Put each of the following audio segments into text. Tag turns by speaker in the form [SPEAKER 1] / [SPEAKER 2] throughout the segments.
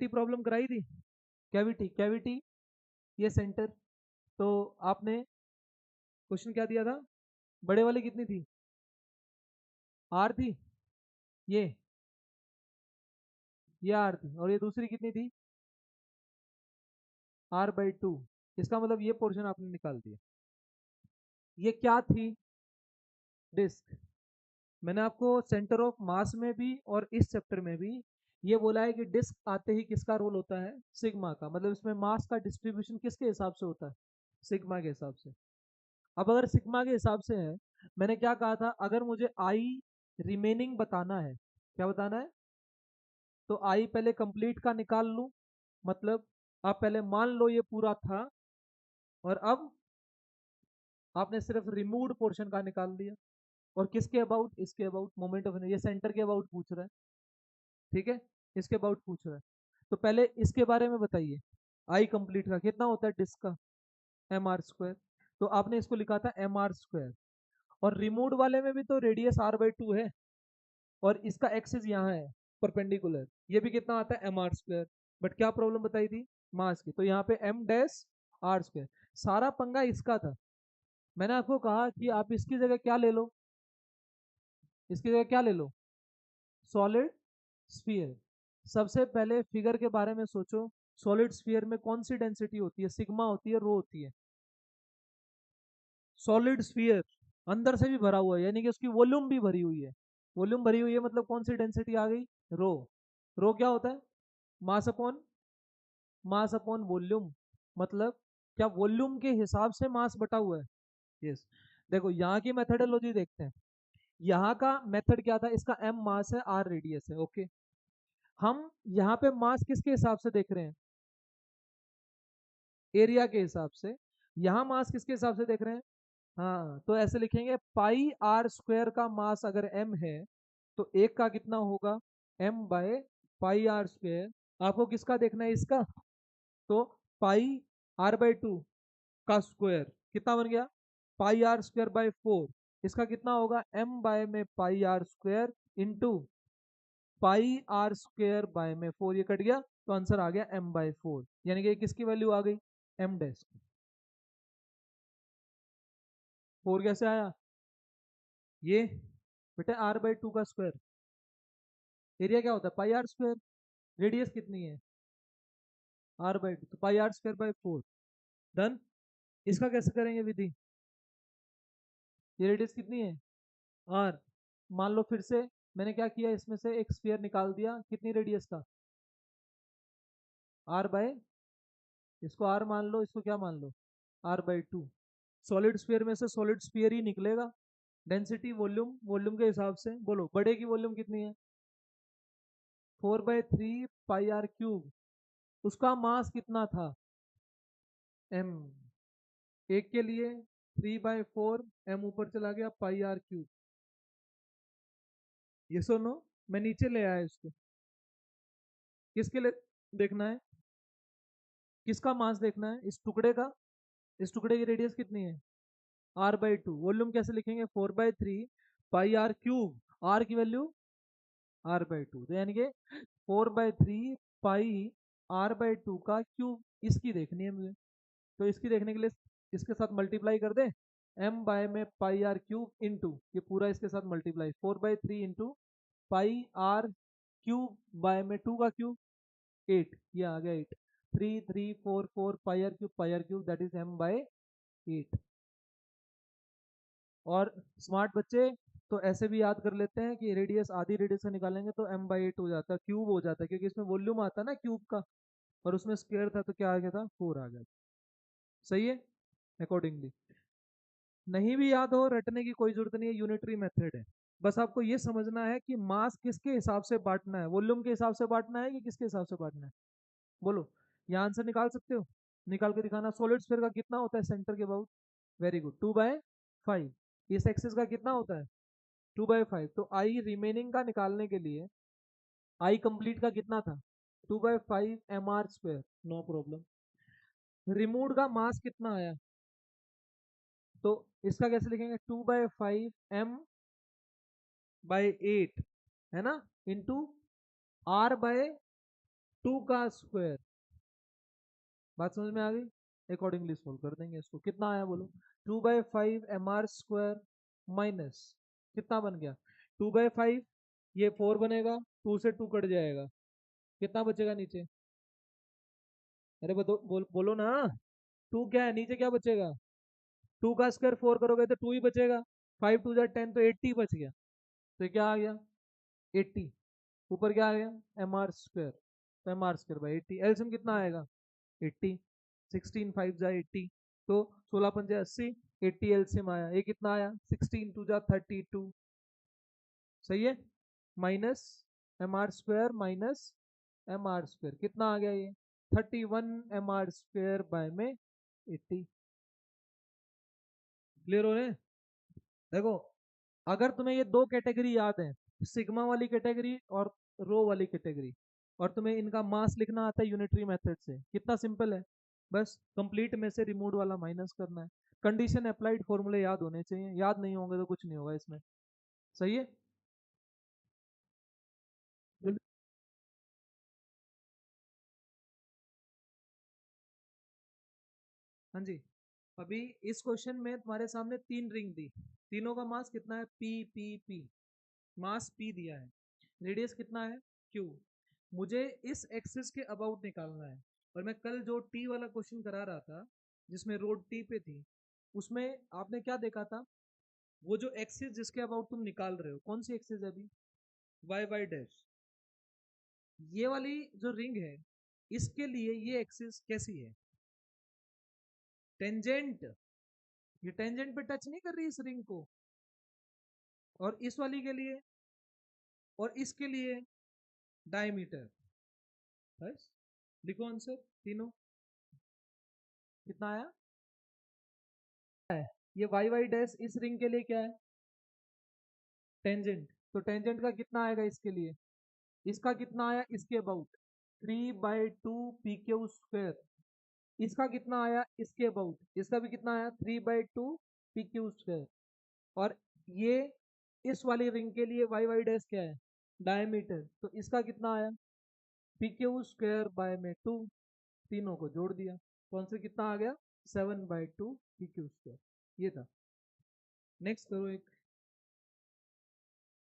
[SPEAKER 1] Cavity problem कराई थी, cavity cavity ये सेंटर। तो आपने क्वेश्चन क्या दिया था, बड़े वाली कितनी थी, आर थी, ये ये आर थी, और ये दूसरी कितनी थी, R/2। इसका मतलब ये पोर्शन आपने निकाल दिया। ये क्या थी, डिस्क। मैंने आपको सेंटर ऑफ मास में भी और इस चैप्टर में भी ये बोला है कि डिस्क आते ही किसका रोल होता है, सिग्मा का। मतलब इसमें मास का डिस्ट्रीब्यूशन किसके हिसाब से होता है, सिग्मा के हिसाब से। अब अगर सिग्मा के हिसाब से है, मैंने क्या कहा था, अगर मुझे आई रिमेनिंग बताना है, क्या बताना है, तो आई पहले कंप्लीट का निकाल लूं। मतलब आप पहले मान लो ये पूरा था, और अब आपने सिर्फ रिमूव्ड पोर्शन का निकाल दिया। और किसके अबाउट, इसके अबाउट, मोमेंट ऑफ ये सेंटर के अबाउट पूछ रहा है, ठीक है, इसके अबाउट पूछ रहा है। तो पहले इसके बारे में बताइए, आई कंप्लीट का कितना होता है डिस्क का, mr²। तो आपने इसको लिखा था mr²। और रिमूव्ड वाले में भी तो रेडियस r/2 है, और इसका एक्सिस यहाँ है परपेंडिकुलर, ये भी कितना आता है mr²। बट क्या प्रॉब्लम बताई थी, मास की, तो यहाँ पे m-r²। सारा पंगा इसका था। मैंने आपको कहा कि आप इसकी जगह क्या ले लो, इसकी जगह क्या ले लो, सॉलिड स्फीयर। सबसे पहले फिगर के बारे में सोचो, सॉलिड स्फीयर में कौन सी डेंसिटी होती है, सिग्मा होती है, रो होती है। सॉलिड स्फीयर अंदर से भी भरा हुआ है, यानी कि उसकी वॉल्यूम भी भरी हुई है। वॉल्यूम भरी हुई है मतलब कौन सी डेंसिटी आ गई, रो। रो क्या होता है, मास अपॉन वॉल्यूम। मतलब क्या वॉल्यूम के हिसाब से मास बटा हुआ है, यस। देखो यहाँ की मेथडोलॉजी देखते हैं। यहाँ का मेथड क्या था, इसका m मास है, r रेडियस है, ओके। हम यहाँ पे मास किसके हिसाब से देख रहे हैं, एरिया के हिसाब से। यहाँ मास किसके हिसाब से देख रहे हैं, हाँ, तो ऐसे लिखेंगे πr² का मास अगर m है, तो एक का कितना होगा, m/πr²। आपको किसका देखना है, इसका, तो πr/2 का स्क्वायर कितना बन गया, πr²/4। इसका कितना होगा, m/πr² इंटू πr²/4। ये कट गया तो आंसर आ गया m/4, यानी कि किसकी वैल्यू आ गई, m डैश। 4 कैसे आया, ये बेटा r/2 का स्क्वायर। एरिया क्या होता है, πr²। रेडियस कितनी है, r/2, तो πr²/4। डन। इसका कैसे करेंगे विधि, ये रेडियस कितनी है, r। मान लो फिर से मैंने क्या किया, इसमें से एक स्फीयर निकाल दिया, कितनी रेडियस का, r/, इसको r मान लो, इसको क्या मान लो, r/2। सॉलिड स्फीयर में से सॉलिड स्फीयर ही निकलेगा। डेंसिटी वॉल्यूम, वॉल्यूम के हिसाब से बोलो, बड़े की वॉल्यूम कितनी है, 4/3 πr³। उसका मास कितना था, m। एक के लिए 3/4, m ऊपर चला गया, πr³। ये सुनो, मैं नीचे ले आया इसको, किसके लिए देखना है, किसका मास देखना है, इस टुकड़े का। इस टुकड़े की रेडियस कितनी है, r/2। वॉल्यूम कैसे लिखेंगे, 4/3 πr³। r की वैल्यू r/2, तो यानी कि 4/3 πr/2 का क्यूब। इसकी देखनी है मुझे, तो इसकी देखने के लिए इसके साथ मल्टीप्लाई कर दे, m/πr³ इंटू ये पूरा इसके साथ मल्टीप्लाई, 4/3 इंटू πr³/2 का क्यूब 8, ये आ गया 8। 3 3 4 4 πr³ दैट इज m/8। और स्मार्ट बच्चे तो ऐसे भी याद कर लेते हैं कि रेडियस, आधी रेडियस से निकालेंगे तो m/8 हो जाता है, क्यूब हो जाता है, क्योंकि इसमें वॉल्यूम आता है ना क्यूब का, और उसमें स्क्वायर था तो क्या आ गया था, 4 आ गया। सही है, अकॉर्डिंगली। नहीं भी याद हो, रटने की कोई जरूरत नहीं है, यूनिटरी मेथड है। बस आपको ये समझना है कि मास किसके हिसाब से बांटना है, वॉल्यूम के हिसाब से बांटना है कि किसके हिसाब से बांटना है, बोलो। यहाँ आंसर निकाल सकते हो, निकाल के दिखाना। सॉलिड स्फीयर का कितना होता है सेंटर के अबाउट, वेरी गुड, 2/5। इस एक्सिस का कितना होता है, 2/5। तो आई रिमेनिंग का निकालने के लिए, आई कंप्लीट का कितना था, 2/5 mr², नो प्रॉब्लम। रिमूव्ड का मास कितना आया, तो इसका कैसे लिखेंगे, 2/5 m/8 है ना, इंटू r/, 2 का स्क्वायर, बात समझ में आ गई? अकॉर्डिंगली सोल्व कर देंगे इसको। कितना आया बोलो? 2/5 mr स्क्वायर माइनस कितना बन गया? 2/5, ये 4 बनेगा, 2 से 2 कट जाएगा, कितना बचेगा नीचे? अरे बोलो ना। 2 क्या है नीचे, क्या बचेगा? 2 का स्क्वायर 4 करोगे तो 2 ही बचेगा। 5 2 10 तो 80 बच गया। तो क्या आ गया? 80। ऊपर क्या आ गया? M R square. तो एम आर स्क्वायर बाई 80, एल्सियम कितना आएगा? 80। 16 5 जा 80, तो 16 पंजे 80, 80 एल्सियम आया। ये कितना आया? 16 2 जा 32, सही है। Minus M R square minus M R square कितना आ गया? ये 31 एम आर स्क्वायर बाय में 80। क्लियर हो रहे हैं? देखो, अगर तुम्हें ये दो कैटेगरी याद है, सिग्मा वाली कैटेगरी और रो वाली कैटेगरी, और तुम्हें इनका मास लिखना आता है यूनिटरी मेथड से, कितना सिंपल है। बस कंप्लीट में से रिमूव वाला माइनस करना है। कंडीशन अप्लाइड फॉर्मूले याद होने चाहिए, याद नहीं होंगे तो कुछ नहीं होगा इसमें। सही है। हाँ जी। अभी इस क्वेश्चन में तुम्हारे सामने 3 रिंग दी, तीनों का मास कितना है? P P P. Mass P दिया है, रेडियस कितना है? क्यू। मुझे इस एक्सिस के अबाउट निकालना है। और मैं कल जो टी वाला क्वेश्चन करा रहा था, जिसमें रोड टी पे थी, उसमें आपने क्या देखा था? वो जो एक्सिस जिसके अबाउट तुम निकाल रहे हो, कौन सी एक्सिस है अभी? Y Y dash. ये वाली जो रिंग है, इसके लिए ये एक्सिस कैसी है? टेंजेंट। ये टेंजेंट पे टच नहीं कर रही इस रिंग को। और इस वाली के लिए, और इसके लिए डायमीटर। बस लिखो आंसर तीनों। कितना आया? ये वाई वाई डैश इस रिंग के लिए क्या है? टेंजेंट। तो टेंजेंट का कितना आएगा इसके लिए? इसका कितना आया इसके अबाउट? 3/2 P Q square. इसका कितना आया इसके अबाउट? इसका भी कितना आया? 3/2 पी क्यू स्क्वायर। और ये इस वाली रिंग के लिए वाई वाई डैश क्या है? डायमीटर। तो इसका कितना आया? पी क्यू स्क्वायर बाय में 2। तीनों को जोड़ दिया, तो आंसर कितना आ गया? 7/2 पी क्यू स्क्वायर। ये था। नेक्स्ट करो एक।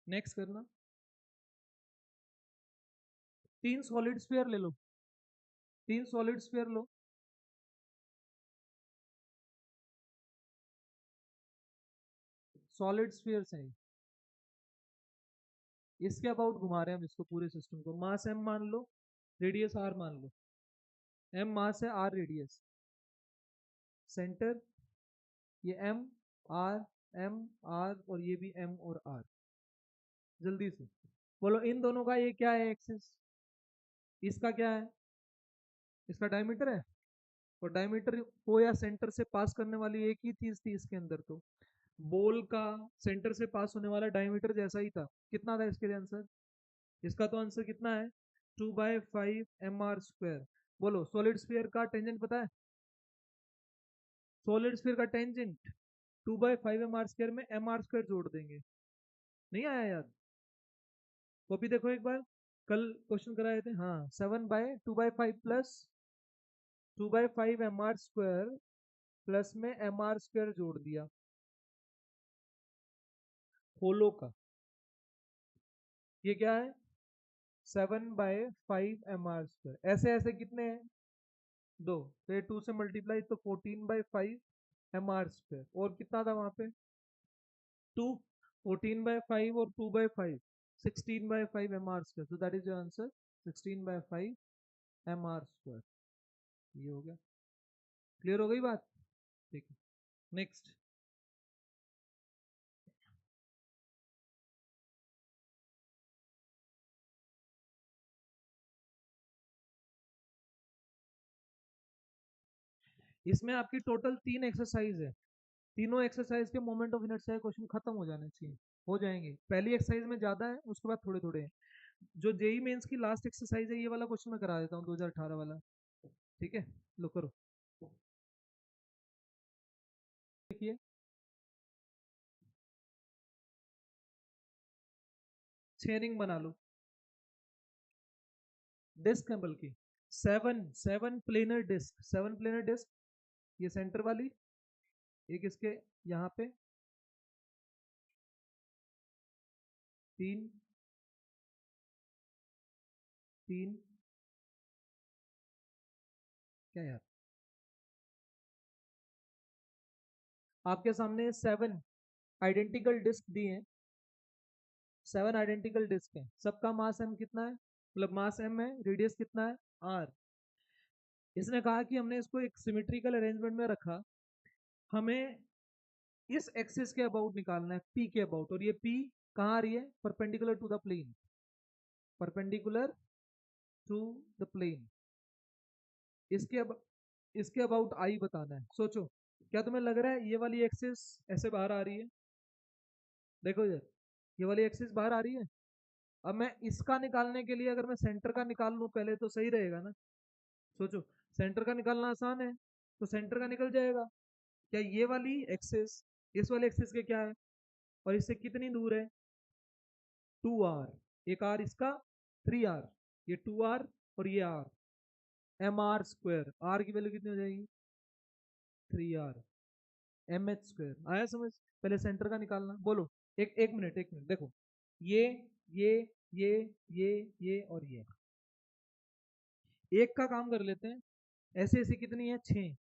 [SPEAKER 1] नेक्स्ट करना। 3 सॉलिड स्फीयर ले लो। 3 सॉलिड स्फीयर लो। सॉलिड स्फीयर है। इसके अबाउट घुमा रहे हैं हम इसको, पूरे सिस्टम को। मास एम मान लो, रेडियस आर मान लो। एम मास है, आर रेडियस। सेंटर, ये एम आर, और ये भी एम और आर। जल्दी से बोलो, इन दोनों का ये क्या है एक्सिस? इसका क्या है? इसका डायमीटर है। और डायमीटर को या सेंटर से पास करने वाली एक ही चीज थी इसके अंदर, तो बॉल का सेंटर से पास होने वाला डायमीटर जैसा ही था। कितना था इसके लिए आंसर? इसका तो आंसर कितना है? 2/5 एम आर स्क्वायर। बोलो, सॉलिड स्फीयर का टेंजेंट पता है? सॉलिड स्फीयर का टेंजेंट 2/5 एम आर स्क्वायर में एम आर स्क्वायर जोड़ देंगे। नहीं आया याद? कॉपी देखो एक बार, कल क्वेश्चन कराए थे। हाँ, 7/2/5 plus 2/5 M R square plus में एम आर स्क्वायर जोड़ दिया, होलो का। ये क्या है? 7/5 एम आर स्क्वायर। ऐसे ऐसे कितने हैं? दो। तो ये 2 से मल्टीप्लाई, तो 14/5 एम आर स्क्वायर। और कितना था वहां पे? 2। 14/5 और 2/5, 16/5 एम आर स्क्वायर। तो that is your answer, 16/5 M R square. ये हो गया। क्लियर हो गई बात? ठीक है। नेक्स्ट। इसमें आपकी टोटल 3 एक्सरसाइज है। तीनों एक्सरसाइज के मोमेंट ऑफ इनर्शिया क्वेश्चन खत्म हो जाने चाहिए। हो जाएंगे। पहली एक्सरसाइज में ज्यादा है, उसके बाद थोड़े थोड़े हैं। जो जेई मेंस की लास्ट एक्सरसाइज है, ये वाला क्वेश्चन मैं करा देता हूँ, 2018 वाला। ठीक है, लो करो। देखिए, 6 रिंग बना लो। डिस्क है बल्कि, सेवन प्लेनर डिस्क, ये सेंटर वाली, एक इसके यहाँ पे, तीन तीन क्या यार, आपके सामने 7 आइडेंटिकल डिस्क दिए हैं, 7 आइडेंटिकल डिस्क हैं, सबका मास m कितना है, मतलब मास m है, रेडियस कितना है r। इसने कहा कि हमने इसको एक सिमेट्रिकल अरेंजमेंट में रखा, हमें इस एक्सिस के अबाउट निकालना है, p के अबाउट, और ये p कहाँ आ रही है, perpendicular to the plane, perpendicular to the plane. इसके अबाउट i बताना है। सोचो, क्या तुम्हें लग रहा है ये वाली एक्सिस ऐसे बाहर आ रही है, देखो इधर, ये वाली एक्सिस बाहर आ रही है। अब मैं इसका निकालने के लिए अगर मैं सेंटर का निकाल लूं पहले तो सही रहेगा ना। सोचो, सेंटर का निकालना आसान है, तो सेंटर का निकल जाएगा। क्या ये वाली एक्सिस इस वाले एक्सिस के क्या है, और इससे कितनी दूर है, 2r, एक r इसका 3r, ये 2r और ये r, mr², r की वैल्यू कितनी हो जाएगी 3r, mh²। आया समझ, पहले सेंटर का निकालना, बोलो, एक मिनट देखो, ये ये ये ये ये और ये, एक का काम कर लेते हैं, ऐसे ऐसे कितनी है 6,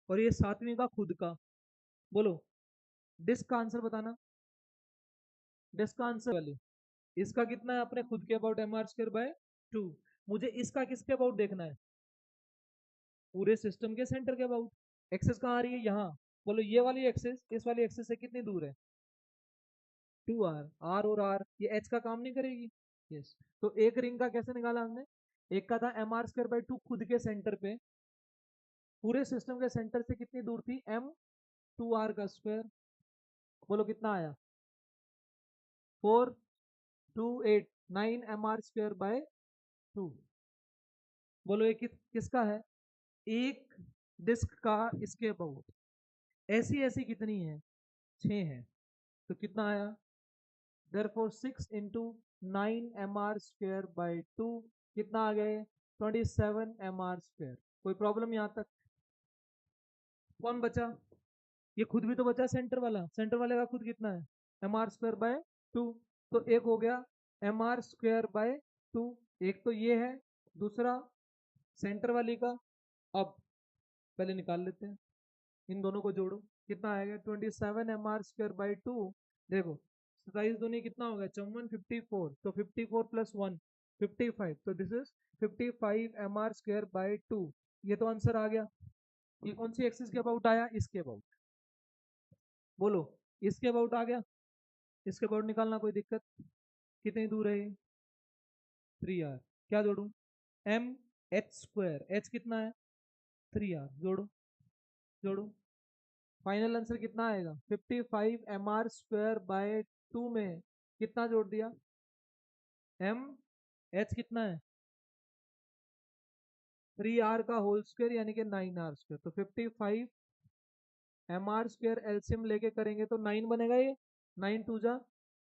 [SPEAKER 1] और ये सातवीं का खुद का, बोलो डिस्क का आंसर बताना, डिस्क का आंसर वाली, इसका कितना है अपने खुद के अबाउट mr²/2, मुझे इसका किसके अबाउट देखना है, पूरे सिस्टम के सेंटर के अबाउट। एक्सेस कहाँ आ रही है यहाँ, बोलो ये वाली एक्सेस इस वाली एक्सेस से कितनी दूर है 2r, r और r, ये h का काम नहीं करेगी, यस। तो एक रिंग का कैसे निकाला हमने, एक का था mr²/2 खुद के सेंटर पे, पूरे सिस्टम के सेंटर से कितनी दूर थी m 2r का स्क्वायर, बोलो कितना आया 4 2 8 9 mr²/2, बोलो ये किसका है, एक डिस्क का इसके अबाउट, ऐसी ऐसी कितनी है 6 है, तो कितना आया, therefore 6 into 9 mr²/2 कितना आ गए 27 mr²। कोई प्रॉब्लम यहाँ तक, कौन बचा, ये खुद भी तो बचा, सेंटर वाले का खुद कितना है mr²/2, तो एक हो गया mr²/2, एक तो ये है, दूसरा सेंटर वाली का। अब पहले निकाल लेते हैं, इन दोनों को जोड़ो, कितना आएगा 27 mr²/2, देखो 27 दूनी कितना होगा 54, 54, तो 54 प्लस 1 55, तो दिस इज 55 mr²/2, ये तो आंसर आ गया। ये कौन सी एक्सिस के अबाउट आया, इसके अबाउट, बोलो इसके अबाउट आ गया, इसके अबाउट निकालना कोई दिक्कत, कितनी दूर है ये 3r, क्या जोड़ू mh², h कितना है 3r, जोड़ो जोड़ो, फाइनल आंसर कितना आएगा 55 mr²/2 में कितना जोड़ दिया m, h कितना है 3r का होल स्क्वायर यानी कि 9r², तो 55 mr² एलसीएम लेके करेंगे तो 9 बनेगा, ये 9 2 जा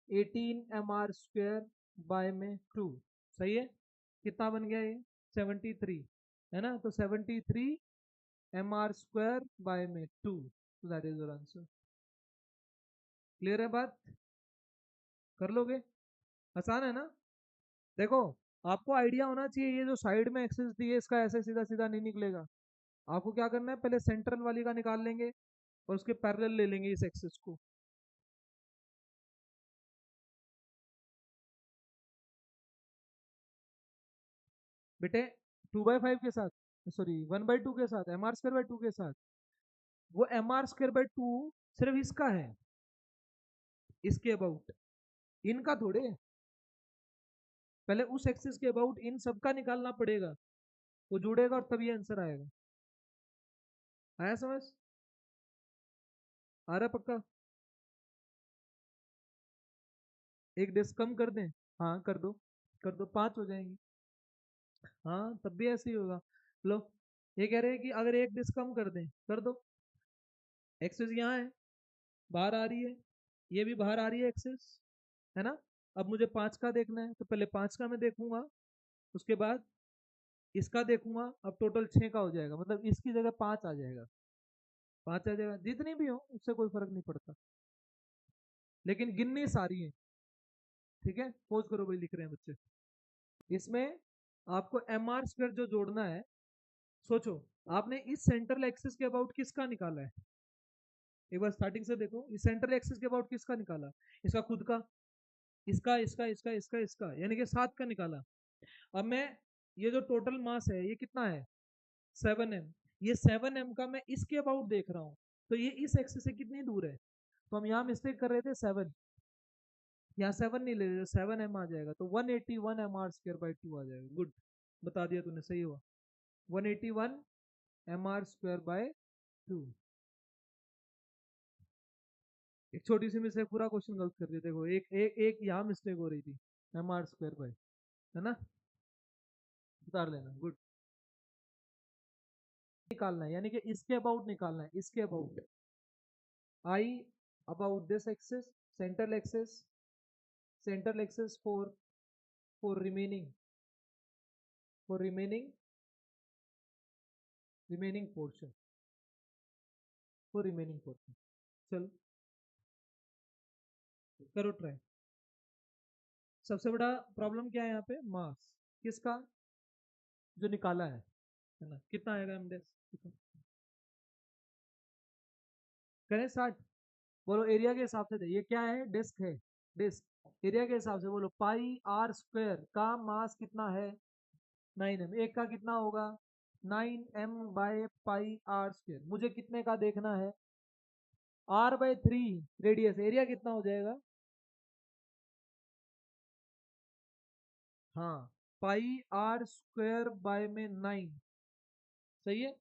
[SPEAKER 1] 18 mr²/2, सही है, कितना बन गया ये 73, है ना, तो 73 mr²/2, तो that is your answer. Clear है बात, कर लोगे, आसान है ना। देखो, आपको आइडिया होना चाहिए, ये जो साइड में एक्सेस दी है इसका ऐसे सीधा सीधा नहीं निकलेगा, आपको क्या करना है, पहले सेंट्रल वाली का निकाल लेंगे और उसके पैरेलल ले लेंगे इस एक्सेस को। बेटे 2/5 के साथ, सॉरी 1/2 के साथ, mr²/2 के साथ, वो mr²/2 सिर्फ इसका है, इसके अबाउट, इनका थोड़े, पहले उस एक्सिस के अबाउट इन सबका निकालना पड़ेगा, वो जुड़ेगा और तभी आंसर आएगा। आया समझ, आ रहा पक्का, एक डिस्क कम कर दें, हाँ कर दो 5 हो जाएंगी, हाँ तब भी ऐसे ही होगा। लो, ये कह रहे हैं कि अगर एक डिस्क कम कर दें, कर दो, एक्सेस यहाँ है, बाहर आ रही है, ये भी बाहर आ रही है एक्सेस, है ना। अब मुझे 5 का देखना है, तो पहले 5 का मैं देखूंगा, उसके बाद इसका देखूंगा, अब टोटल 6 का हो जाएगा, मतलब इसकी जगह 5 आ जाएगा, 5 आ जाएगा, जितनी भी हो उससे कोई फर्क नहीं पड़ता, लेकिन गिननी सारी है। ठीक है, पोज करो भाई, लिख रहे हैं बच्चे। इसमें आपको एम आर स्क्वायर जो जोड़ना है, सोचो आपने इस सेंट्रल एक्सिस के अबाउट किसका निकाला है, एक बार स्टार्टिंग से देखो, इस सेंट्रल एक्सिस के अबाउट किसका निकाला, इसका खुद का, इसका इसका इसका इसका इसका, यानी कि 7 का निकाला। अब मैं ये जो टोटल मास है ये कितना है, 7m, ये 7m का मैं इसके अबाउट देख रहा हूँ, तो ये इस एक्सिस से कितनी दूर है, तो हम यहाँ मिस्टेक कर रहे थे 7, यहाँ 7 नहीं ले रहे, 7m आ जाएगा, तो 181 एम आर स्क्र बाई 2 आ जाएगा। गुड, बता दिया तूने, सही हुआ, 181 एम आर स्क्वायर बाय 2। एक छोटी सी मिस्टेक पूरा क्वेश्चन गलत कर दिया, देखो एक एक एक यहाँ मिस्टेक हो रही थी, एम आर स्क्वायर बाय, है ना, उतार लेना। गुड, निकालना है, यानी कि इसके अबाउट निकालना है, इसके about, I about this axis, central axis, central axis for remaining, for remaining portion, for remaining portion. चलो करो ट्राई। सबसे बड़ा प्रॉब्लम क्या है यहाँ पे, मास किसका, जो निकाला है ना, कितना आएगा एमडेस, करें 60, बोलो एरिया के हिसाब से दे, ये क्या है, डिस्क है, डिस्क एरिया के हिसाब से बोलो, पाई आर स्क्वायर का मास कितना है, 9m, एक का कितना होगा, 9m by pi r square, मुझे कितने का देखना है, r/3 रेडियस, एरिया कितना हो जाएगा, हाँ, पाई आर स्क्वायर बाय में 9, सही है,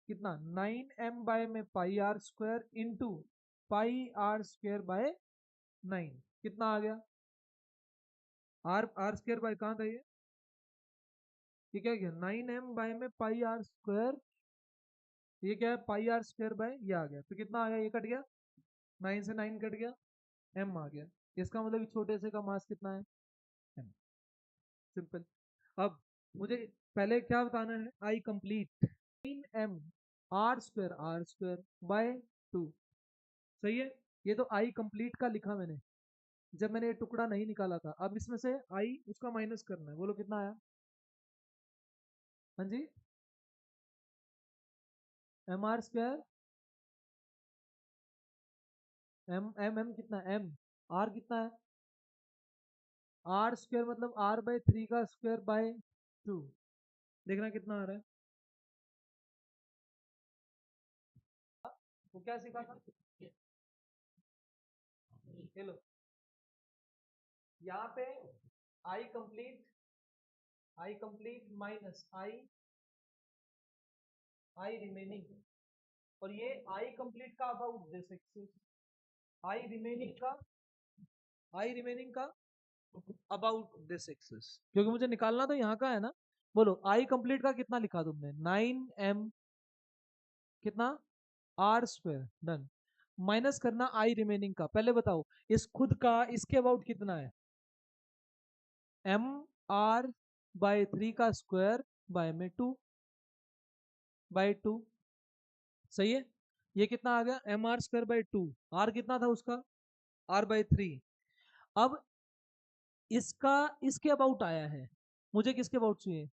[SPEAKER 1] कितना, 9m बाय में pi r square into pi r square by 9, कितना आ गया, आर स्क्वायर बाय कहाँ था ये क्या गया, 9m बाय में पाई आर स्क्वायर, ये क्या है, पाई आर स्क्वायर बाय ये आ गया, तो कितना आ गया, ये कट गया, 9 से 9 कट गया, m आ गया, इसका मतलब छोटे से का मास कितना है, m, सिंपल। अब मुझे पहले क्या बताना है, I complete, 9m R square by 2, सही है, ये तो आई कंप्लीट का लिखा मैंने, जब मैंने ये टुकड़ा नहीं निकाला था, अब इसमें से आई उसका माइनस करना है, बोलो कितना आया, हाँ जी, एम आर स्क्वायर, एम कितना, एम, आर कितना है, आर स्क्वायर मतलब r/3 का स्क्वायर बाय 2, देखना कितना आ रहा है, वो क्या सीखा था, चलो यहाँ पे आई कंप्लीट माइनस आई रिमेनिंग, और ये आई कंप्लीट का about this axis, I remaining का आई रिमेनिंग का अबाउट दिस एक्सिस, क्योंकि मुझे निकालना तो यहाँ का है ना, बोलो आई कंप्लीट का कितना लिखा तुमने, 9m कितना, आर स्क्वायर, डन, माइनस करना आई रिमेनिंग का, पहले बताओ इस खुद का इसके अबाउट कितना है, एम आर बाय 3 का स्क्वायर बाय में 2 बाय 2, सही है, ये कितना आ गया, M R square by 2, R कितना था उसका, r/3, अब इसका इसके अबाउट आया है, मुझे किसके अबाउट चाहिए,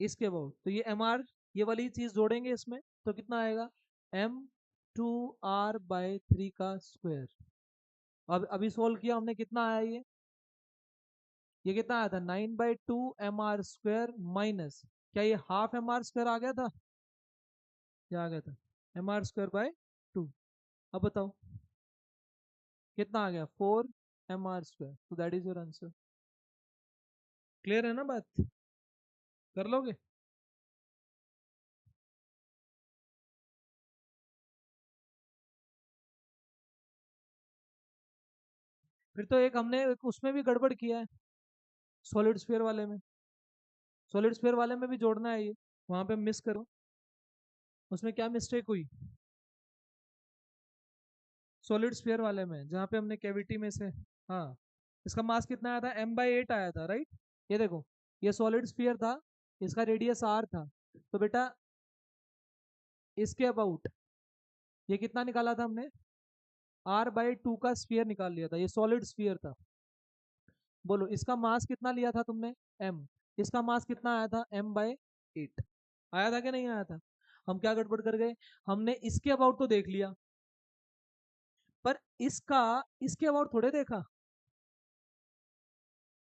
[SPEAKER 1] इसके अबाउट, तो ये एम आर, ये वाली चीज जोड़ेंगे इसमें, तो कितना आएगा, m2r/3 का स्क्वायर, अब अभी सोल्व किया हमने, कितना आया ये कितना आया था, 9/2 एम आर स्क्वायर माइनस, क्या ये हाफ एम आर स्क्वायर आ गया था, क्या आ गया था, एम आर स्क्वायर बाय 2, अब बताओ कितना आ गया, 4 mr², तो that is your answer, clear है ना बात, कर लोगे, फिर तो एक हमने एक उसमें भी गड़बड़ किया है, सॉलिड स्फीयर वाले में, सॉलिड स्फीयर वाले में भी जोड़ना है ये, वहां पे मिस करो, उसमें क्या मिस्टेक हुई, सॉलिड स्फीयर वाले में जहाँ पे हमने कैविटी में से, हाँ, इसका मास कितना आया था, m/8 आया था, राइट, ये देखो, ये सॉलिड स्फीयर था, इसका रेडियस r था, तो बेटा इसके अबाउट ये कितना निकाला था हमने, r/2 का स्फीयर निकाल लिया था, ये सॉलिड स्फीयर था। बोलो इसका मास कितना लिया था तुमने, m, इसका मास कितना आया था, m/8 आया था कि नहीं आया था। हम क्या गड़बड़ कर गए, हमने इसके अबाउट तो देख लिया, पर इसके अबाउट थोड़े देखा,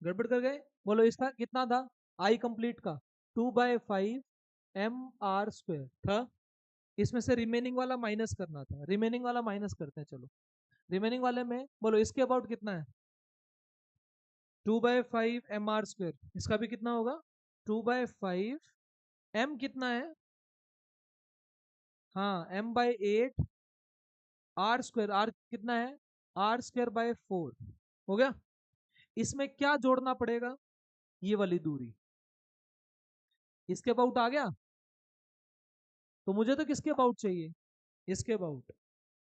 [SPEAKER 1] गड़बड़ कर गए। बोलो इसका कितना था, आई कंप्लीट का 2/5 mr² था। इसमें से रिमेनिंग वाला माइनस करना था, रिमेनिंग वाला माइनस करते हैं, चलो रिमेनिंग वाले में बोलो इसके अबाउट कितना है, 2/5 mr², इसका भी कितना होगा 2/5, m कितना है, हाँ m/8, r², r कितना है, r²/4 हो गया। इसमें क्या जोड़ना पड़ेगा, ये वाली दूरी, इसके अबाउट आ गया, तो मुझे तो किसके अबाउट चाहिए, इसके अबाउट,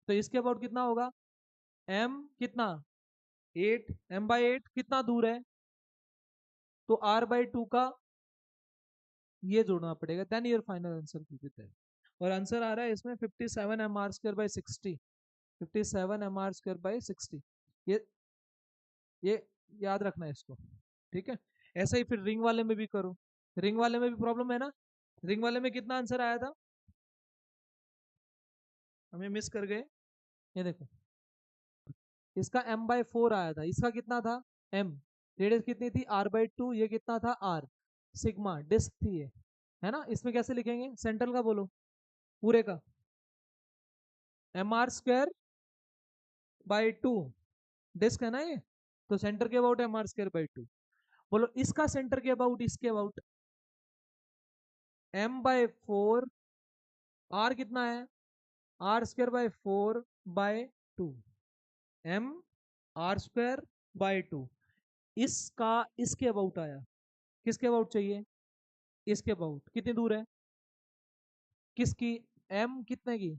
[SPEAKER 1] तो इसके अबाउट कितना होगा, m कितना 8, m/8 कितना दूर है, तो r/2 का ये जोड़ना पड़ेगा, then your final answer will be there. और आंसर आ रहा है इसमें 57 mr²/60, 57 mr²/60। ये ये याद रखना है इसको, ठीक है। ऐसा ही फिर रिंग वाले में भी करो, रिंग वाले में भी प्रॉब्लम है ना, रिंग वाले में कितना आंसर आया था, हमें मिस कर गए, ये देखो इसका m/4 आया था, इसका कितना था m, रेडियस कितनी थी r/2, ये कितना था r, सिग्मा डिस्क थी ये, है ना। इसमें कैसे लिखेंगे, सेंट्रल का बोलो, पूरे का mr²/2, डिस्क है ना ये, तो सेंटर के अबाउट mr²/2। बोलो इसका सेंटर के अबाउट, इसके अबाउट m/4, r कितना है, r²/4/2, m r²/2, इसका इसके अबाउट आया, किसके अबाउट चाहिए, इसके अबाउट कितनी दूर है, किसकी, m कितने की,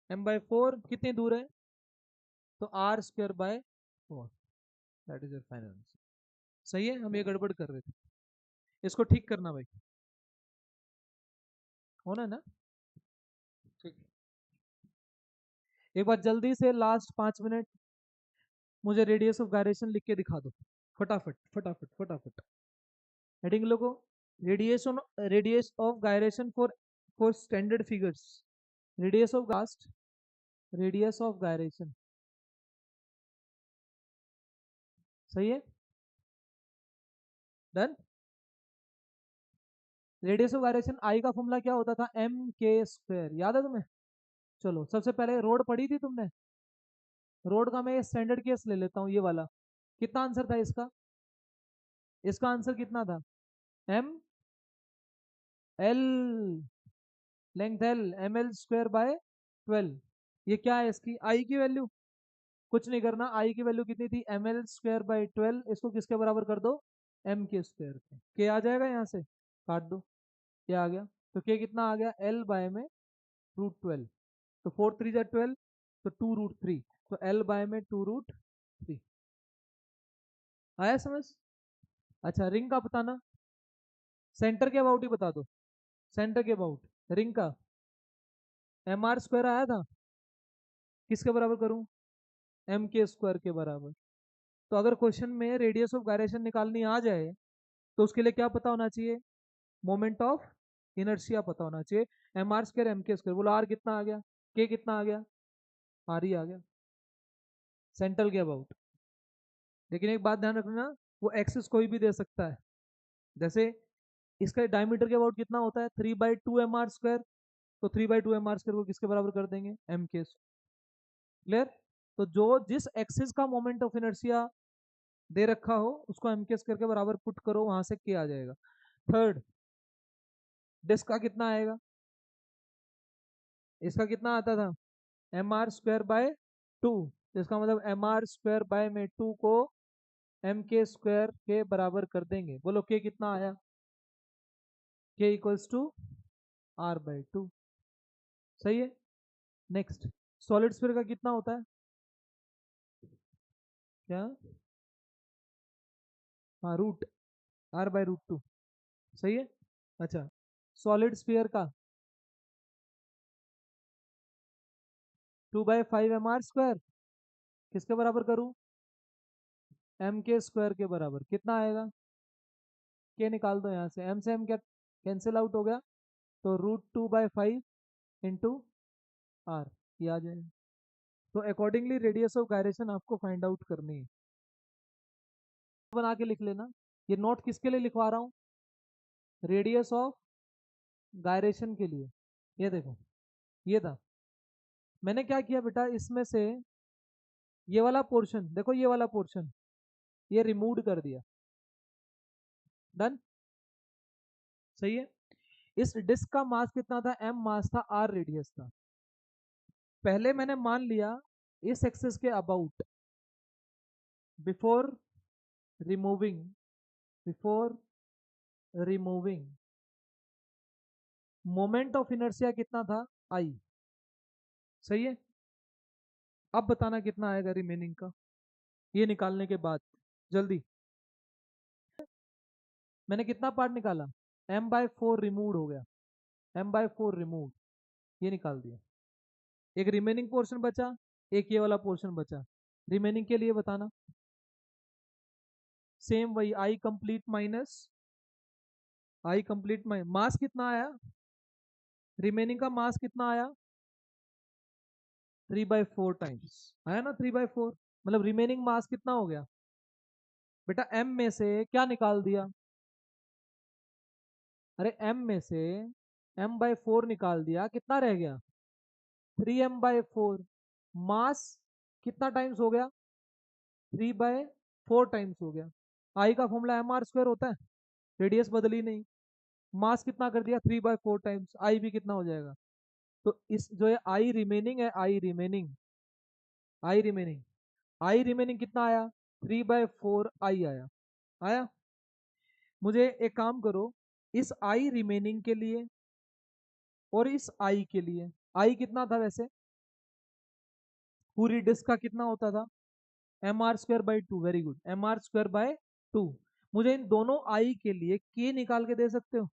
[SPEAKER 1] m/4 कितनी दूर है, तो r²/4, that is your final answer. सही है, हम ये गड़बड़ कर रहे थे, इसको ठीक करना भाई, होना है ना, ठीक। एक बार जल्दी से लास्ट 5 मिनट मुझे रेडियस ऑफ गायरेशन लिख के दिखा दो, फटाफट फटाफट फटाफट, हेडिंग लोगो, radiation, radius of gyration for standard figures, radius of cast, radius of gyration, सही है, done. Radius of gyration I का फॉर्मूला क्या होता था, m² याद है तुम्हें। चलो सबसे पहले रोड पढ़ी थी तुमने, रोड का मैं स्टैंडर्ड केस ले लेता हूँ, ये वाला, कितना आंसर था इसका, इसका आंसर कितना था, m l, length l, ml²/12, ये क्या है इसकी आई की वैल्यू, कुछ नहीं करना, आई की वैल्यू कितनी थी, ml²/12, इसको किसके बराबर कर दो, m² के आ जाएगा, यहाँ से काट दो, ये आ गया, तो के कितना आ गया, l/में √12, तो 4×3 = 12, तो 2√3, तो l/में 2√3, आया समझ। अच्छा रिंग का बताना, सेंटर के अबाउट ही बता दो, सेंटर के अबाउट रिंग का mr² आया था, किसके बराबर करूं, m² के बराबर। तो अगर क्वेश्चन में रेडियस ऑफ गायरेशन निकालनी आ जाए, तो उसके लिए क्या पता होना चाहिए, मोमेंट ऑफ इनर्शिया पता होना चाहिए, mr², m², बोलो r कितना आ गया, k कितना आ गया, r ही आ गया, सेंट्रल के अबाउट। लेकिन एक बात ध्यान रखना, वो एक्सिस कोई भी दे सकता है, जैसे इसका डायमीटर के अबाउट कितना होता है, 3/2 mr², तो 3/2 mr² को किसके बराबर कर देंगे, m², क्लियर। तो जो जिस एक्सिस का मोमेंट ऑफ इनर्शिया दे रखा हो, उसको m² के बराबर पुट करो, वहां से k आ जाएगा। थर्ड, डिस्क का कितना आएगा, इसका कितना आता था, mr²/2, इसका मतलब mr²/2 को m² के बराबर कर देंगे, बोलो k कितना आया, k = r/2, सही है। नेक्स्ट, सॉलिड स्फीयर का कितना होता है, क्या, हाँ रूट, r/√2, सही है। अच्छा, सॉलिड स्फीयर का 2/5 mr² किसके बराबर करूं? m² के बराबर। कितना आएगा? के निकाल दो यहाँ से m क्या कैंसिल आउट हो गया, तो √2/5 इंटू आर, ये आ जाएगा। तो अकॉर्डिंगली रेडियस ऑफ गायरेशन आपको फाइंड आउट करनी है। बना के लिख लेना। ये नोट किसके लिए लिखवा रहा हूँ? रेडियस ऑफ गायरेशन के लिए। ये देखो, ये था। मैंने क्या किया बेटा, इसमें से ये वाला पोर्शन देखो, ये वाला पोर्शन ये रिमूव कर दिया। डन, सही है। इस डिस्क का मास कितना था? m मास था, r रेडियस था। पहले मैंने मान लिया इस एक्सिस के about, before removing, before removing moment of inertia कितना था? I। सही है। अब बताना कितना आएगा रिमेनिंग का, ये निकालने के बाद। जल्दी, मैंने कितना पार्ट निकाला? m/4 रिमूव हो गया, m/4 रिमूव, ये निकाल दिया। एक रिमेनिंग पोर्शन बचा, एक ये वाला पोर्शन बचा। रिमेनिंग के लिए बताना। सेम वही I complete minus I complete minus mass कितना आया? रिमेनिंग का मास कितना आया? 3/4 टाइम्स आया ना, 3/4। मतलब रिमेनिंग मास कितना हो गया बेटा? m में से क्या निकाल दिया? अरे m में से m/4 निकाल दिया, कितना रह गया? 3m/4। मास कितना टाइम्स हो गया? 3/4 टाइम्स हो गया। आई का फॉर्मूला mr² होता है, रेडियस बदली नहीं। मास कितना कर दिया? 3/4 टाइम्स। आई भी कितना हो जाएगा? तो इस जो है आई रिमेनिंग है, आई रिमेनिंग कितना आया? 3/4 आई आया। आया। मुझे एक काम करो, इस आई रिमेनिंग के लिए और इस आई के लिए, आई कितना था वैसे पूरी डिस्क का? कितना होता था? mr²/2। Very good, mr²/2। मुझे इन दोनों आई के लिए के निकाल के दे सकते हो?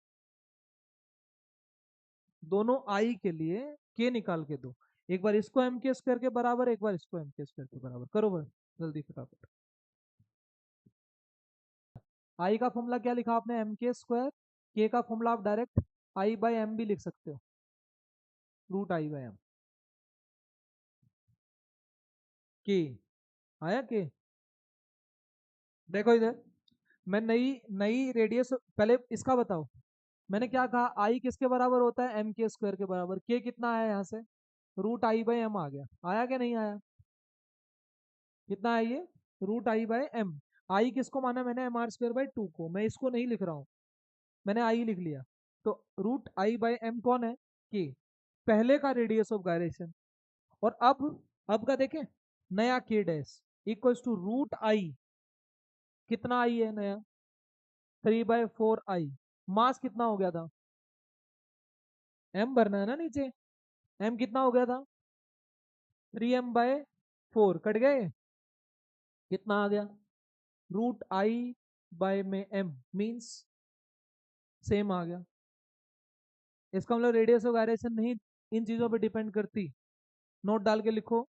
[SPEAKER 1] दोनों आई के लिए के निकाल के दो। एक बार इसको m² के बराबर, एक बार इसको m² के बराबर करो भाई, जल्दी फटाफट। आई का फॉर्मूला क्या लिखा आपने? m²। के का फॉर्मूला आप डायरेक्ट I/m भी लिख सकते हो, √I/m। के आया के। देखो इधर, मैं नई नई रेडियस, पहले इसका बताओ। मैंने क्या कहा? आई किसके बराबर होता है? m² के बराबर। के कितना आया यहाँ से? √I/m आ गया। आया क्या नहीं आया? कितना है ये? √I/m। आई किसको माना मैंने? mr²/2 को। मैं इसको नहीं लिख रहा हूँ, मैंने आई लिख लिया। तो √I/m कौन है? के, पहले का रेडियस ऑफ गायरेशन। और अब का देखें, नया के डैश इक्वल्स टू √I। कितना आई है नया? 3/4 I। मास कितना हो गया था? m भरना है ना नीचे। m कितना हो गया था? 3m/4 कट गए, कितना आ गया? √I में m मीन्स सेम आ गया। इसका मतलब रेडियस ऑफ गायरेशन नहीं इन चीजों पे डिपेंड करती। नोट डाल के लिखो,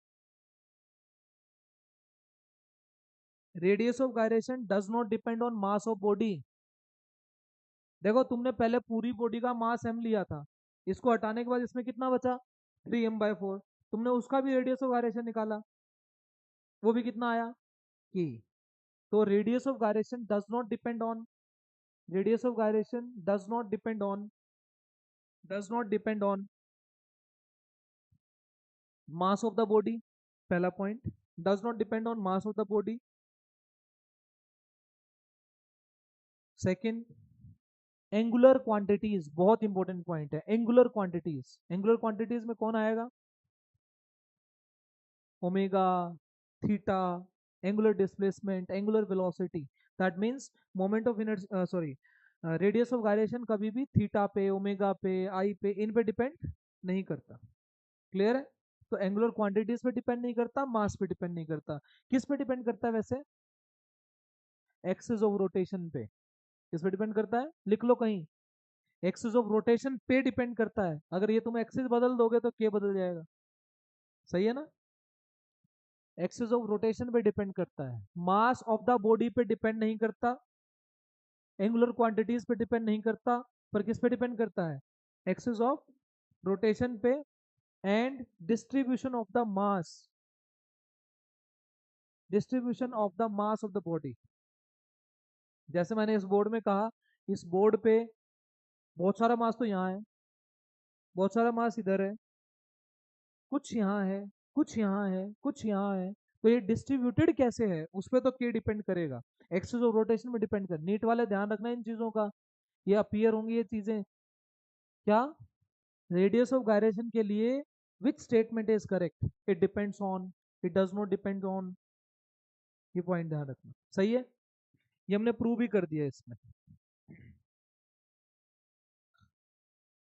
[SPEAKER 1] radius of gyration does not depend on mass of body. देखो, तुमने पहले पूरी बॉडी का मास m लिया था, इसको हटाने के बाद इसमें कितना बचा? 3m/4। तुमने उसका भी रेडियस ऑफ गायरेशन निकाला, वो भी कितना आया? के। तो radius of gyration does not depend on, radius of gyration does not depend on mass of the body. पहला point, does not depend on mass of the body. Second, angular quantities, बहुत important point है। Angular quantities, angular quantities में कौन आएगा? Omega, theta, angular displacement, angular velocity. That means moment of inertia, sorry, radius of gyration कभी भी theta पे, omega पे, आई पे, इन पे डिपेंड नहीं करता। क्लियर है? तो एंगुलर क्वांटिटीज पे डिपेंड नहीं करता, मास पे डिपेंड नहीं करता। किस पे डिपेंड करता है वैसे? एक्सिस ऑफ रोटेशन पे। किस पे डिपेंड करता है? लिख लो कहीं, एक्सिस ऑफ रोटेशन पे डिपेंड करता है। अगर ये तुम एक्सिस बदल दोगे तो के बदल जाएगा, सही है ना। एक्सिस ऑफ रोटेशन पे डिपेंड करता है, मास ऑफ द बॉडी पे डिपेंड नहीं करता, एंगुलर क्वांटिटीज पे डिपेंड नहीं करता, पर किस पे डिपेंड करता है, एक्सिस ऑफ रोटेशन पे and distribution of the mass, distribution of the mass of the body. जैसे मैंने इस बोर्ड में कहा, इस बोर्ड पे बहुत सारा मास तो यहाँ है, बहुत सारा मास इधर है, कुछ यहाँ है, कुछ यहाँ है, कुछ यहाँ है, तो ये डिस्ट्रीब्यूटेड कैसे है उस पर तो के डिपेंड करेगा, एक्सिस ऑफ रोटेशन में डिपेंड कर। नीट वाले ध्यान रखना इन चीजों का, ये अपीयर होंगी ये चीजें। क्या, रेडियस ऑफ गायरेशन के लिए which statement is correct, it depends on, it does not depend on, ये पॉइंट ध्यान रखना, सही है। ये हमने प्रूव भी कर दिया इसमें।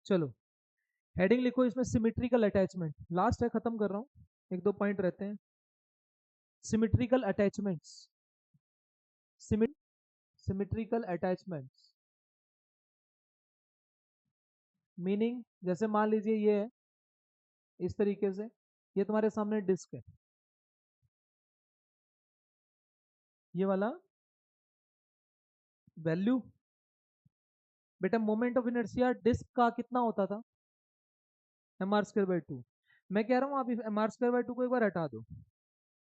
[SPEAKER 1] चलो हेडिंग लिखो इसमें, सिमेट्रिकल अटैचमेंट, लास्ट है, खत्म कर रहा हूँ, एक दो पॉइंट रहते हैं। Symmetrical attachments, symmetrical attachments meaning, जैसे मान लीजिए ये है इस तरीके से, ये तुम्हारे सामने डिस्क है, ये वाला वैल्यू, बेटा मोमेंट ऑफ इनर्शिया डिस्क का कितना होता था, mr²/2। मैं कह रहा हूँ आप mr²/2 को एक बार हटा दो,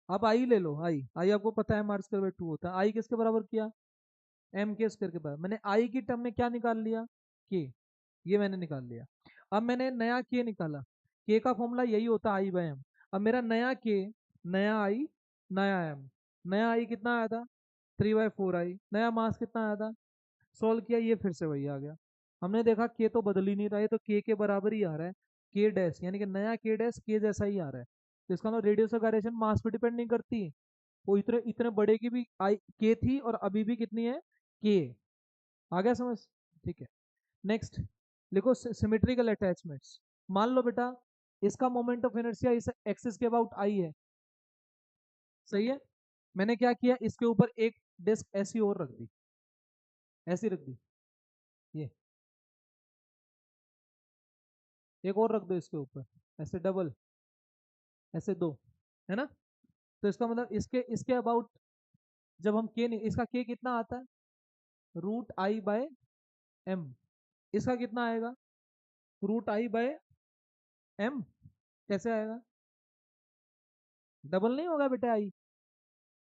[SPEAKER 1] आप आई ले लो, आई आई आपको पता है mr²/2 होता है, आई किसके बराबर किया, एम के स्क्वायर के बराबर, मैंने आई की टर्म में क्या निकाल लिया, के, ये मैंने निकाल लिया। अब मैंने नया के निकाला, के का फॉर्मूला यही होता है I/m। अब मेरा नया के, नया आई, नया एम, नया आई कितना आया था 3/4 आई, नया मास कितना आया था, सॉल्व किया, ये फिर से वही आ गया। हमने देखा के तो बदल ही नहीं रहा है, तो के बराबर ही आ रहा है, के डैश, यानी कि नया के डैश के जैसा ही आ रहा है। तो इसका मतलब रेडियस ऑफ गायरेशन मास पे डिपेंड नहीं करती, वो इतने इतने बड़े की भी आई के थी और अभी भी कितनी है, के। आ गया समझ, ठीक है। नेक्स्ट लिखो सिमेट्रिकल अटैचमेंट्स। मान लो बेटा इसका मोमेंट ऑफ इनर्शिया इस एक्सिस के अबाउट आई है, सही है। मैंने क्या किया, इसके ऊपर एक डिस्क ऐसी और रख दी, ऐसी रख दी, ये एक और रख दो इसके ऊपर, ऐसे डबल, ऐसे दो, है ना। तो इसका मतलब इसके इसके अबाउट, जब हम के नहीं, इसका के कितना आता है, √I/m, इसका कितना आएगा, √I/m, कैसे आएगा, डबल नहीं होगा बेटा आई,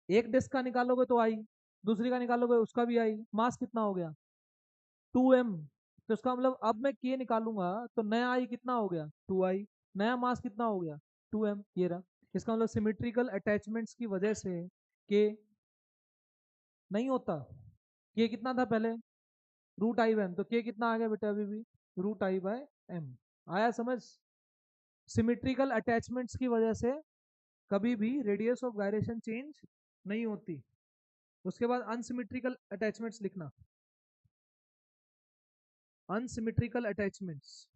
[SPEAKER 1] एक डिस्क का निकालोगे तो आई, दूसरी का निकालोगे उसका भी आई, मास कितना हो गया 2m। तो इसका मतलब अब मैं के निकालूंगा तो नया आई कितना हो गया 2i, नया मास कितना हो गया 2m, ये रहा। इसका मतलब सिमेट्रिकल अटैचमेंट्स की वजह से के नहीं होता, के कितना था पहले √I/m, तो के कितना आ गया बेटा अभी भी √I/m। आया समझ, सिमेट्रिकल अटैचमेंट्स की वजह से कभी भी रेडियस ऑफ गायरेशन चेंज नहीं होती। उसके बाद अनसिमेट्रिकल अटैचमेंट्स लिखना, अनसिमेट्रिकल अटैचमेंट्स,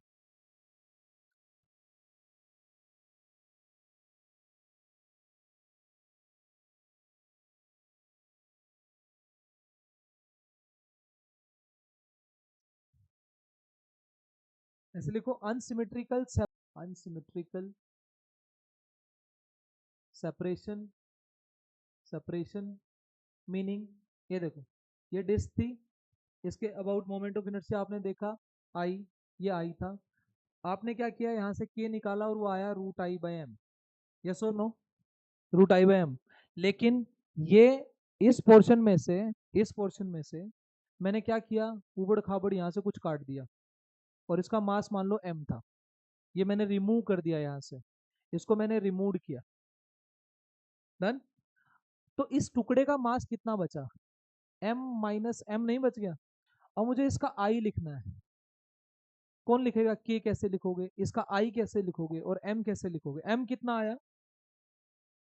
[SPEAKER 1] ऐसे लिखो unsymmetrical, unsymmetrical separation, separation meaning, ये देखो ये डिस्क थी, इसके अबाउट मोमेंट ऑफ इनर्शिया आपने देखा आई, ये आई था, आपने क्या किया यहाँ से के निकाला और वो आया √I/m, यस और नो, √I/m। लेकिन ये इस पोर्शन में से, इस पोर्शन में से मैंने क्या किया, ऊबड़ खाबड़ यहाँ से कुछ काट दिया और इसका मास मान लो m था, ये मैंने रिमूव कर दिया यहाँ से, इसको मैंने रिमूव किया, डन। तो इस टुकड़े का मास कितना बचा, m-m नहीं बच गया। अब मुझे इसका आई लिखना है, कौन लिखेगा, के कैसे लिखोगे, इसका आई कैसे लिखोगे और m कैसे लिखोगे, m कितना आया,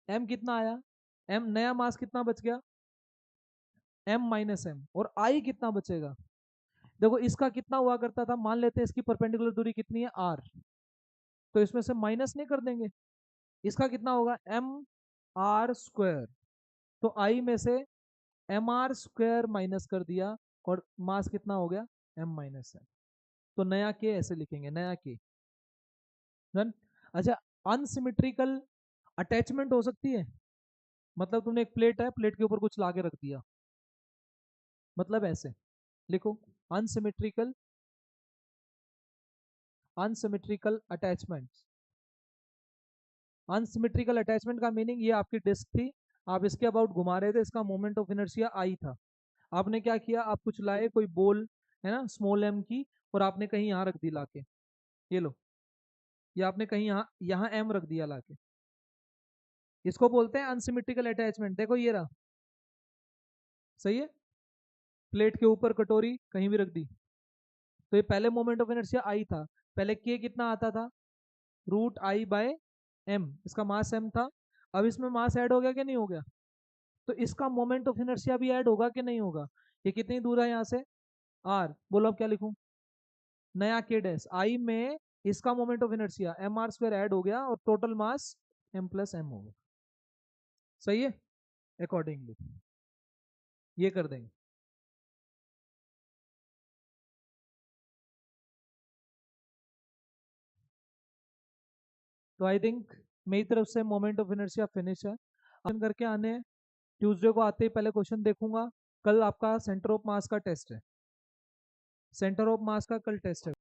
[SPEAKER 1] m कितना आया, m नया मास कितना बच गया m-m, और आई कितना बचेगा, देखो इसका कितना हुआ करता था, मान लेते हैं इसकी परपेंडिकुलर दूरी कितनी है r, तो इसमें से माइनस नहीं कर देंगे, इसका कितना होगा mr², तो आई में से mr² माइनस कर दिया और मास कितना हो गया m-m। तो नया के ऐसे लिखेंगे, नया के। डन। अच्छा, अनसिमेट्रिकल अटैचमेंट हो सकती है, मतलब तुमने एक प्लेट है, प्लेट के ऊपर कुछ लाके रख दिया, मतलब ऐसे लिखो, unsymmetrical, unsymmetrical attachments. Unsymmetrical attachment का मीनिंग, ये आपकी डिस्क थी, आप इसके अबाउट घुमा रहे थे, इसका मोमेंट ऑफ इनर्शिया आई था, आपने क्या किया, आप कुछ लाए, कोई बोल है ना स्मॉल एम की, और आपने कहीं यहाँ रख दी लाके, ये लो, ये आपने कहीं यहाँ यहाँ एम रख दिया लाके, इसको बोलते हैं अनसिमेट्रिकल अटैचमेंट। देखो ये रहा, सही है, प्लेट के ऊपर कटोरी कहीं भी रख दी, तो ये पहले मोमेंट ऑफ इनर्शिया आई था, पहले के कितना आता था, रूट आई बाय एम, इसका मास एम था, अब इसमें मास ऐड हो गया कि नहीं हो गया, तो इसका मोमेंट ऑफ इनर्शिया भी ऐड होगा कि नहीं होगा, ये कितनी दूर है यहाँ से, आर, बोलो अब क्या लिखूं, नया के डैश आई में इसका moment of inertia M R square add हो गया, और total mass M plus M हो गया, सही है, अकॉर्डिंगली ये कर देंगे। तो आई थिंक मेरी तरफ से मोमेंट ऑफ इनर्शिया फिनिश है, अपन करके आने हैं, ट्यूसडे को आते ही पहले क्वेश्चन देखूंगा, कल आपका सेंटर ऑफ मास का टेस्ट है, सेंटर ऑफ मास का कल टेस्ट है।